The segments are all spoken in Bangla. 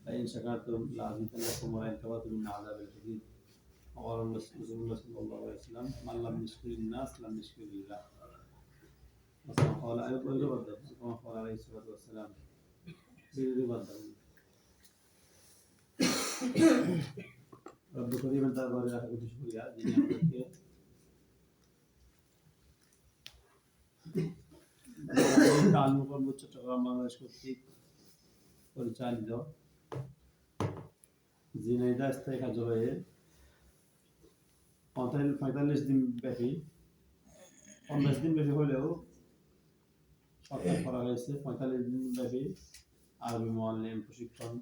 فإن شكرتم لأزيدنكم ولئن كفرتم إن عذابي لشديد وقال رسول الله صلى الله عليه وسلم من لم يشكر الناس لم يشكر الله وكما قال أيضا كما قال عليه الصلاة والسلام رب করিমের দরবারে লাখ কোটি শুকরিয়া যিনি আমাদেরকে কালমুকরম চট্টগ্রাম বাংলাদেশ কর্তৃক পরিচালিত ঝিনাইদহ স্থায়ী কার্যালয়ে 45 দিন ব্যাপী 50 দিন ব্যাপী হলেও সরকার করা হয়েছে 45 দিন ব্যাপী আরবি মুআল্লিম প্রশিক্ষণ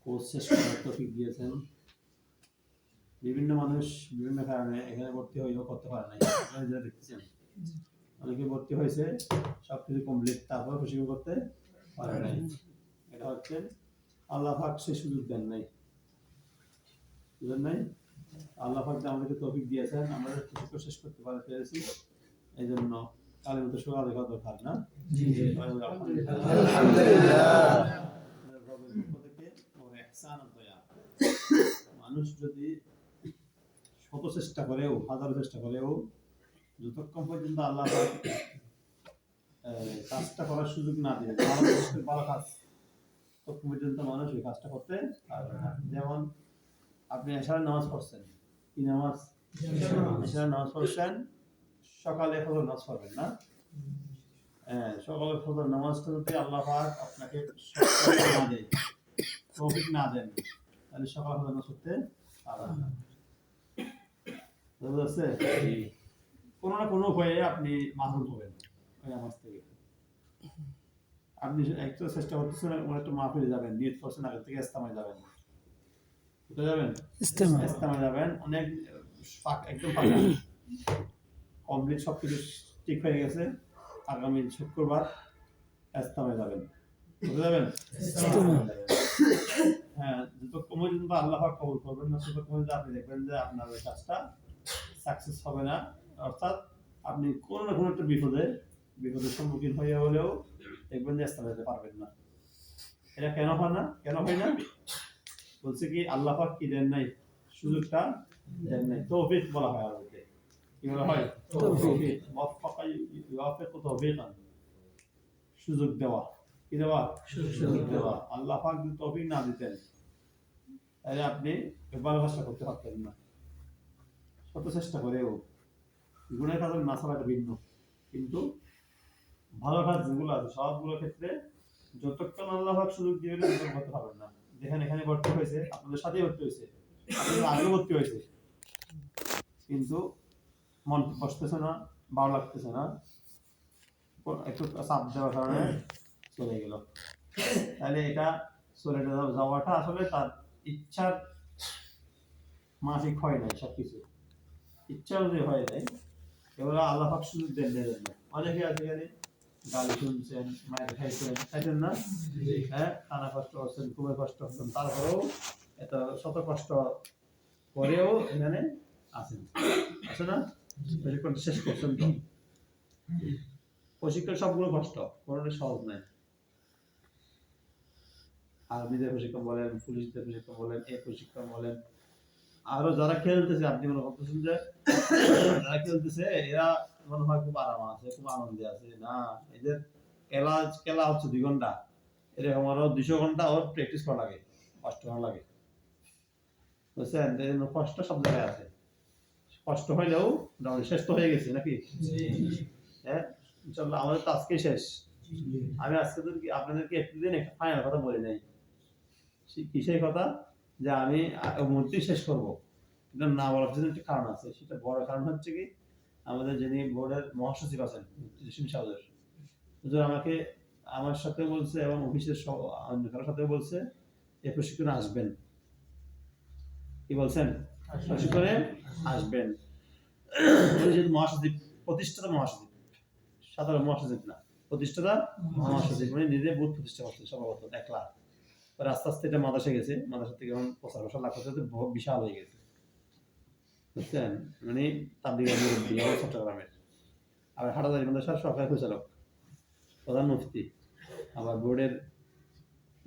কোর্স শেষ করার তৌফিক দিয়েছেন। বিভিন্ন মানুষ বিভিন্ন কারণে এখানে ভর্তি হয়েও করতে পারে নাই, আপনারা যেটা দেখতেছেন অনেকে ভর্তি হয়েছে সবকিছু কমপ্লিট তারপর প্রশিক্ষণ করতে পারে নাই। এটা হচ্ছে আল্লাহ পাক সে সুযোগ দেন নাই, আল্লাহ পাক আমাদেরকে তৌফিক দিয়েছেন, আমরা প্রশিক্ষণ শেষ করতে পেরেছি। এই জন্য কালের মতো শুকর আদায় করা দরকার না? মানুষ যদি শত চেষ্টা করেও হাজার চেষ্টা করেও যতক্ষণ পর্যন্ত আল্লাহ কাজটা করার সুযোগ না দিয়ে ভালো কাজ ততক্ষণ পর্যন্ত মানুষ ওই কাজটা করতে পারবে না। যেমন আপনি এশারের নামাজ পড়ছেন, কি নামাজ? এশারের নামাজ পড়ছেন, সকালে ফজর নামাজ পড়বেন না? সকালে ফজর নামাজটা যদি আল্লাহ পাক আপনাকে না দেয়, তৌফিক না দেন, তাহলে সকাল ফজর নামাজ পড়তে পারবেন না। বুঝতে পারছেন? কোনো না কোনো উপায়ে আপনি মাহরুম হবেন ওই নামাজ থেকে। আপনি একটু চেষ্টা করতেছেন একটা মাহফিলে যাবেন, নিয়ত করছেন আগে থেকে ইস্তেমায় যাবেন, কোথায় যাবেন? ইস্তেমায় যাবেন। অনেক একদম কমপ্লিট সবকিছু ঠিক হয়ে গেছে, আগামী শুক্রবার ইস্তেমায় যাবেন, কোথায় যাবেন? হ্যাঁ, যতক্ষণ পর্যন্ত আল্লাহ পাক কবুল করবেন না ততক্ষণ পর্যন্ত আপনি দেখবেন যে আপনার ওই কাজটা সাকসেস হবে না। অর্থাৎ আপনি কোনো না কোনো একটা বিপদের সম্মুখীন হয়ে হলেও দেখবেন যে ইস্তেমা যেতে পারবেন না। এটা কেন হয় না? বলছে কি আল্লাহ পাক কি দেন নাই? সুযোগটা দেন নাই। তৌফিক বলা হয় আরবিতে। কি বলা হয়? তৌফিক। ওয়াফাকা ইউওয়াফিকু তৌফিকান, সুযোগ দেওয়া। কি দেওয়া? সুযোগ দেওয়া। আল্লাহ পাক যদি তৌফিক না দিতেন তাহলে আপনি ভালো কাজটা করতে পারতেন না। শত চেষ্টা করেও গুণের কাজের মাসালাটা ভিন্ন, কিন্তু ভালো কাজ যেগুলো আছে সবগুলোর ক্ষেত্রে যতক্ষণ আল্লাহ পাক সুযোগ দিয়ে করতে পারবেন না। যেখানে এখানে ভর্তি হয়েছে, আপনাদের সাথেই ভর্তি হয়েছে, আপনাদের আগে ভর্তি হয়েছে, কিন্তু মন বসতেছে না, ভালো লাগতেছে না, একটু চাপ দেওয়ার কারণে চলে গেল। তাহলে এটা চলে যাওয়াটা আসলে তার ইচ্ছার মাফিক হয় নাই। সবকিছু ইচ্ছা অনুযায়ী হয় নাই, এগুলো আল্লাহ পাক সুযোগ দেন না। অনেকে আছে এখানে গালি শুনছেন, মায়ের খাইছেন না? হ্যাঁ, টানা কষ্ট হচ্ছেন, খুবই কষ্ট হচ্ছেন, তারপরেও এত শত কষ্ট করেও এখানে আছেন, আছে না? প্রশিক্ষণ শেষ করছেন তো। প্রশিক্ষণ সবগুলো কষ্ট, কোনোটা সহজ নাই। আর্মিদের প্রশিক্ষণ বলেন, পুলিশদের প্রশিক্ষণ বলেন, এই প্রশিক্ষণ বলেন, আরো যারা খেলতেছে, আপনি মনে করতেছেন যে যারা খেলতেছে এরা মনে হয় খুব আরাম আছে, খুব আনন্দে আছে। না, এদের খেলা হচ্ছে 2 ঘন্টা, এরকম আরো 200 ঘন্টা ওর প্র্যাকটিস করা লাগে, কষ্ট করা লাগে, বুঝছেন? কষ্ট সব জায়গায় আছে। কষ্ট হইলেও শেষ তো হয়ে গেছে নাকি? হ্যাঁ, ইনশাআল্লাহ আমাদের তো আজকে শেষ। আমি আজকে আপনাদেরকে একটু দিন একটা ফাইনাল কথা বলে নাই। কিসের কথা? যে আমি মূর্তি শেষ করব, এটা না বলার পিছনে একটা কারণ আছে। সেটা বড় কারণ হচ্ছে কি, আমাদের যিনি বোর্ডের মহাসচিব আছেন আমাকে আমার সাথে বলছে এবং অফিসের অন্য কারোর সাথে বলছে এই প্রশিক্ষণে আসবেন। কি বলছেন? প্রশিক্ষণে আসবেন। মহাসচিব, প্রতিষ্ঠাতা মহাসচিব, সাধারণ মহাসচিব না, প্রতিষ্ঠাতা মহাসচিব, মানে নিজে বুথ প্রতিষ্ঠা করছে সভাপতি একলা। আস্তে আস্তে এটা মাদ্রাসা গেছে, মাদ্রাসা থেকে এখন 50 লাখ করতে বিশাল হয়ে গেছে, বুঝছেন? মানে তাবলীগের মুরব্বী চট্টগ্রামের, আর হাটাজারি মাদ্রাসার সরকারি পরিচালক, প্রধান মুফতি, আবার বোর্ডের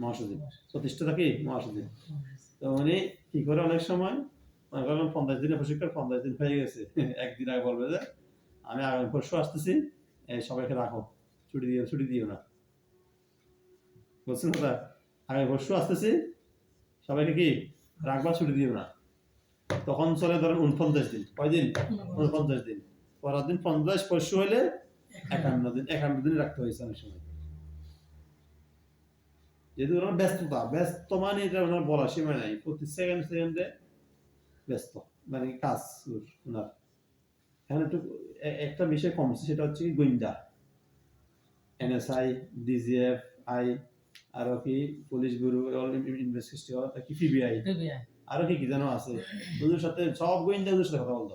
মহাসচিব, প্রতিষ্ঠাতা কি মহাসচিব। তো উনি কি করে অনেক সময় মনে করলাম 50 দিনের প্রশিক্ষণ 50 দিন হয়ে গেছে, একদিন আগে বলবে যে আমি আগামী পরশু আসতেছি, সবাইকে রাখো, ছুটি দিও না, বলছেন কথা, আগামী পরশু আসতেছি সবাইকে কি রাখবা, ছুটি দিও না। তখন চলে ধরেন 49 দিন, কয়দিন? 49 দিন। পরের দিন 50, পরশু হইলে 51 দিন রাখতে হয়েছে অনেক সময়। যেহেতু ওনার ব্যস্ত মানে এটা ওনার বলা সীমা নাই, প্রতি সেকেন্ডে ব্যস্ত, মানে কাজ ওনার। এখানে একটু একটা বিষয় কমছে, সেটা হচ্ছে কি গোয়েন্দা, NSI, DGF, আরো কি পুলিশ ব্যুরো ইনভেস্টিগেশন, কি PBI, আরো কি কি যেন আছে, ওদের সাথে সব গোয়েন্দাদের সাথে কথা বলতে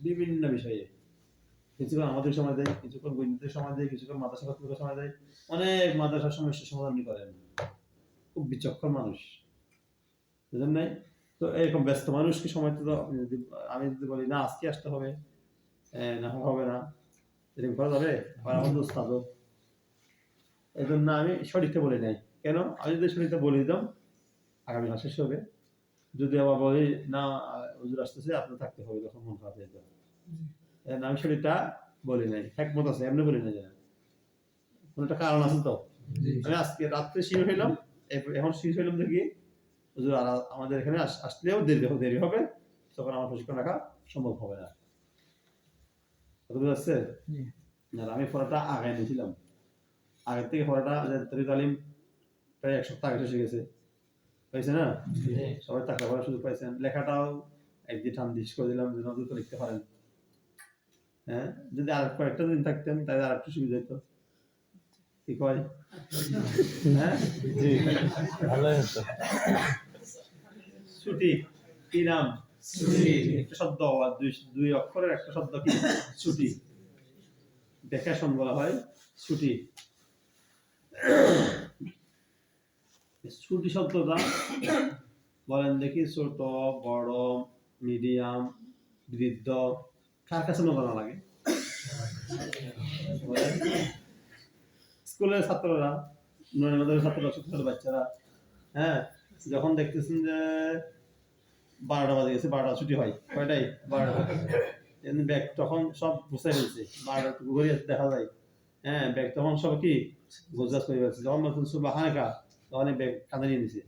বিভিন্ন বিষয়ে। কিছুক্ষণ আমাদের সময় দেয়, কিছুক্ষণ গোয়েন্দাদের সময় দেয়, কিছুক্ষণ মাদ্রাসা কর্তৃপক্ষের সময় দেয়, অনেক মাদ্রাসার সমস্যার সমাধান করেন, খুব বিচক্ষণ মানুষ, বুঝলেন নাই? তো এরকম ব্যস্ত মানুষকে সময় তো আমি যদি বলি না আজকে আসতে হবে, না হবে না, এরকম করা যাবে? আমাদের উস্তাদ, এই জন্য আমি সঠিকটা বলি নাই। কেন? আমি যদি সঠিকটা বলে দিতাম আগামী মাস শেষ হবে, যদি আবার বলি না হুজুর আসতেছে আপনার থাকতে হবে, তখন মন খারাপ হয়ে যাবে। আমি সঠিকটা বলি নাই, একমত আছে, এমনি বলি নাই, কোনো একটা কারণ আছে তো। আমি আজকে রাত্রে শির হইলাম, এখন শির হইলাম দেখি হুজুর আমাদের এখানে আসলেও দেরি হবে, তখন আমার প্রশিক্ষণ রাখা সম্ভব হবে না। বুঝতে পারছে? আমি পড়াটা আগে নিয়েছিলাম, আগের থেকে পড়াটা তালিম প্রায় 1 সপ্তাহ আগে শেষ গেছে, পাইছে না? সবাই টাকা পড়ার সুযোগ পাইছেন, লেখাটাও একদিন ঠান্দিস করে দিলাম যেন দ্রুত লিখতে পারেন। হ্যাঁ, যদি আর কয়েকটা দিন থাকতেন তাহলে আর একটু সুবিধা হতো। কি কয়? হ্যাঁ, জি, ভালো হতো। ছুটি কি নাম? ছুটি, একটা শব্দ, দুই অক্ষরের একটা শব্দ কি? ছুটি। ভ্যাকেশন বলা হয় ছুটি। ছুটি শব্দটা বলেন দেখি, ছোট, বড়, মিডিয়াম, বৃদ্ধ, কার কাছে মজা না লাগে? স্কুলের ছাত্ররা, ছাত্ররা, ছোট ছোট বাচ্চারা, হ্যাঁ, যখন দেখতেছেন যে 12টা বাজে গেছে, 12টা ছুটি হয়, কয়টাই? 12টা। ব্যাগ তখন সব গুছাই ফেলছে, 12টা ঘুরে দেখা যায়, হ্যাঁ, ব্যাগ তখন সব কি গোজাজ করে ফেলছে। যখন বলছেন সুবহানাকা, তখন ব্যাগ কাঁধে নিয়ে নিছে,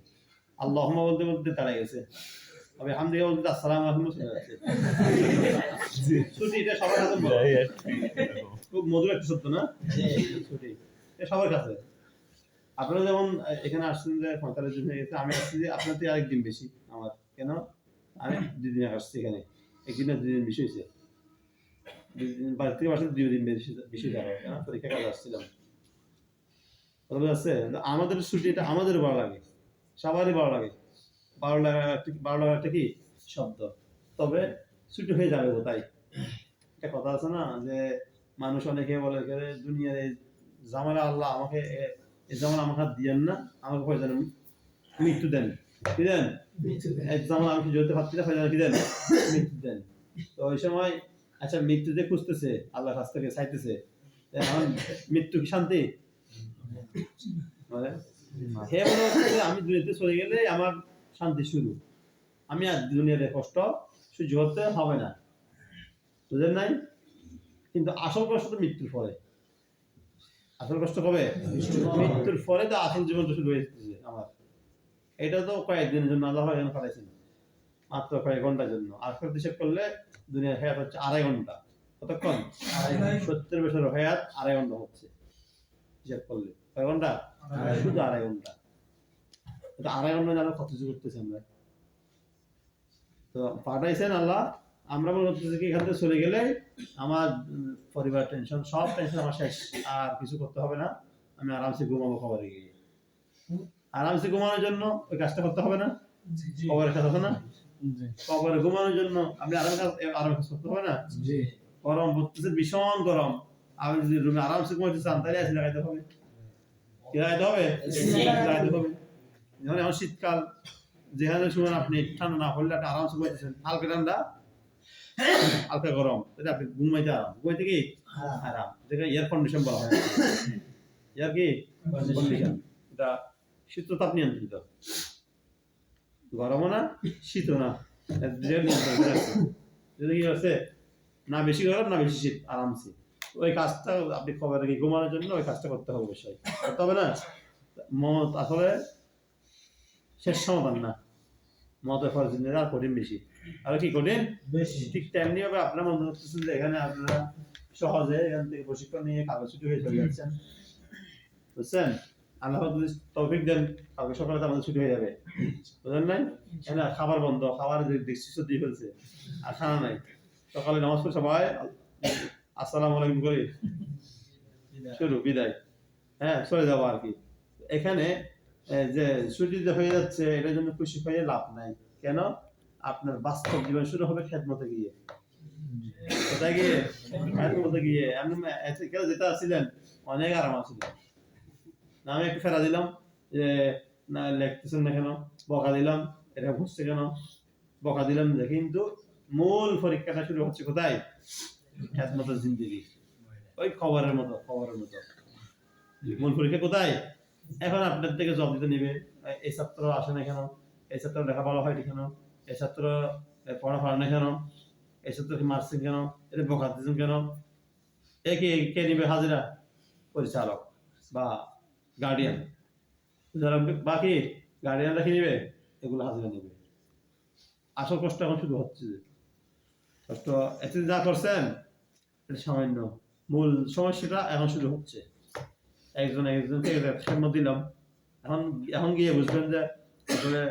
আল্লাহুম্মা বলতে বলতে দাঁড়ায় গেছে, তবে হামদিয়া বলতে আসসালামু আলাইকুম চলে যাচ্ছে। ছুটি এটা সবার কাছে খুব মধুর একটা শব্দ না? ছুটি এটা সবার কাছে। আপনারা যেমন এখানে আসছেন যে 45 দিন হয়ে গেছে, আমি আসছি যে আপনার থেকে আরেকদিন বেশি আমার। কেন? আমি 2 দিন আসছি এখানে, একদিনে 2 দিন বেশি হয়েছে, 2 দিন বাড়ি থেকে আসলে 2 দিন বেশি যাবে, কেন? পরীক্ষা কাজে আসছিলাম। কথা বুঝতে, আমাদের ছুটিটা আমাদের ভালো লাগে, সবারই ভালো লাগে, ভালো লাগা একটা কি শব্দ। তবে ছুটি হয়ে যাবে কোথায়? একটা কথা আছে না যে মানুষ অনেকে বলে দুনিয়ার এই জামালা আল্লাহ আমাকে, এই জামালা আমাকে দিয়েন না, আমাকে পয়সা মৃত্যু দেন, কি দেন? এক জামালা আমি জড়তে পারছি না, পয়সা কি দেন? মৃত্যু দেন। তো ওই সময় আচ্ছা মৃত্যু যে খুঁজতেছে আল্লাহর কাছ থেকে চাইতেছে, এখন মৃত্যু কি শান্তি? হে মনে হচ্ছে আমি দুনিয়াতে চলে গেলে আমার শান্তি শুরু, আমি আর দুনিয়াতে কষ্ট সহ্য করতে হবে না, বুঝলেন নাই? কিন্তু আসল কষ্ট তো মৃত্যুর পরে। আসল কষ্ট কবে? মৃত্যুর পরে তো আসল জীবনটা শুরু হয়েছে আমার। এটা তো কয়েকদিনের জন্য আল্লাহ যেন পাঠাইছেন, মাত্র কয়েক ঘন্টার জন্য। আর হিসেব করলে দুনিয়ার হায়াত হচ্ছে 2.5 ঘন্টা। কতক্ষণ? 70 বছরের হায়াত 2.5 ঘন্টা হচ্ছে হিসাব করলে। কয় ঘন্টা? শুধু 2.5 ঘন্টা। এটা 2.5 ঘন্টা যেন কত কিছু করতেছি আমরা। তো পাঠাইছেন আল্লাহ, আমরা মনে করতেছি কি এখান থেকে চলে গেলে আমার পরিবার টেনশন, সব টেনশন আমার শেষ, আর কিছু করতে হবে না, আমি আরামসে ঘুমাবো কবরে গিয়ে। আরামসে ঘুমানোর জন্য ওই কাজটা করতে হবে না? কবরের কাজ আছে না? কবরে ঘুমানোর জন্য আপনি আরাম কাজ করতে হবে না? গরম পড়তেছে, ভীষণ গরম, আপনি যদি রুমে আরামসে ঘুমাইতে চান তাহলে এসি লাগাইতে হবে। কি লাগাইতে হবে? লাগাইতে হবে। যেমন এখন শীতকাল, যেখানে সময় আপনি ঠান্ডা না পড়লে আপনি আরামসে ঘুমাইতেছেন, হালকা ঠান্ডা হালকা গরম, তাহলে আপনি ঘুমাইতে আরাম, ঘুমাইতে কি আরাম, যেটা এয়ার কন্ডিশন বলা হয়। ইয়ার কি কন্ডিশন, এটা শীত তাপ নিয়ন্ত্রিত, গরমও না শীতও না, নিয়ন্ত্রণ করে আছে। যদি কি আছে না বেশি গরম না বেশি শীত, আরামসে ওই কাজটা আপনি কবে থেকে ঘুমানোর জন্য ওই কাজটা করতে হবে, অবশ্যই করতে হবে না। মত আসলে শেষ সমাধান না, মত ফরজিনের আর কঠিন বেশি, আর কি কঠিন বেশি। ঠিক তেমনি ভাবে আপনার মনে করতেছেন যে এখানে আপনারা সহজে এখান থেকে প্রশিক্ষণ নিয়ে কাগজ ছুটি হয়ে চলে যাচ্ছেন, বুঝছেন? আল্লাহ যদি তৌফিক দেন কালকে সকালে তো আমাদের ছুটি হয়ে যাবে, বুঝলেন নাই? এখানে খাবার বন্ধ, খাবার ডিসিশন দিয়ে ফেলছে, আর খানা নাই। সকালে নামাজ পড়ে সবাই আসসালামু আলাইকুম করে শুরু বিদায়, হ্যাঁ চলে যাবো আর কি। এখানে যে ছুটি যে হয়ে যাচ্ছে এটার জন্য খুশি হয়ে লাভ নাই। কেন? আপনার বাস্তব জীবন শুরু হবে খেদমতে গিয়ে, কোথায় গিয়ে? খেদমতে গিয়ে। আপনি যেটা আছিলেন অনেক আরাম আছিলেন না, আমি একটু ফেরা দিলাম যে না লেখতেছেন না কেন, বকা দিলাম, এটা বুঝছে কেন, বকা দিলাম যে, কিন্তু মূল পরীক্ষাটা শুরু হচ্ছে কোথায়? খেদমতের জিন্দেগি, ওই খবরের মতো মূল পরীক্ষা কোথায়? এখন আপনার থেকে জব দিতে নিবে, এই ছাত্র আসে না কেন, এই ছাত্র লেখাপড়া হয়নি কেন, এই ছাত্র পড়া হয় না কেন, এই ছাত্রকে মারছেন কেন, এটা বকা দিচ্ছেন কেন, কে নিবে হাজিরা? পরিচালক বা গার্ডিয়ান, যারা বাকি গার্ডিয়ানরা কি নিবে? এগুলো হাজিরা নিবে। আসল কষ্ট এখন শুরু হচ্ছে, কষ্ট এতদিন যা করছেন এটা সামান্য, মূল সমস্যাটা এখন শুরু হচ্ছে। একজনকে খেদমত দিলাম, এখন গিয়ে বুঝবেন যে আসলে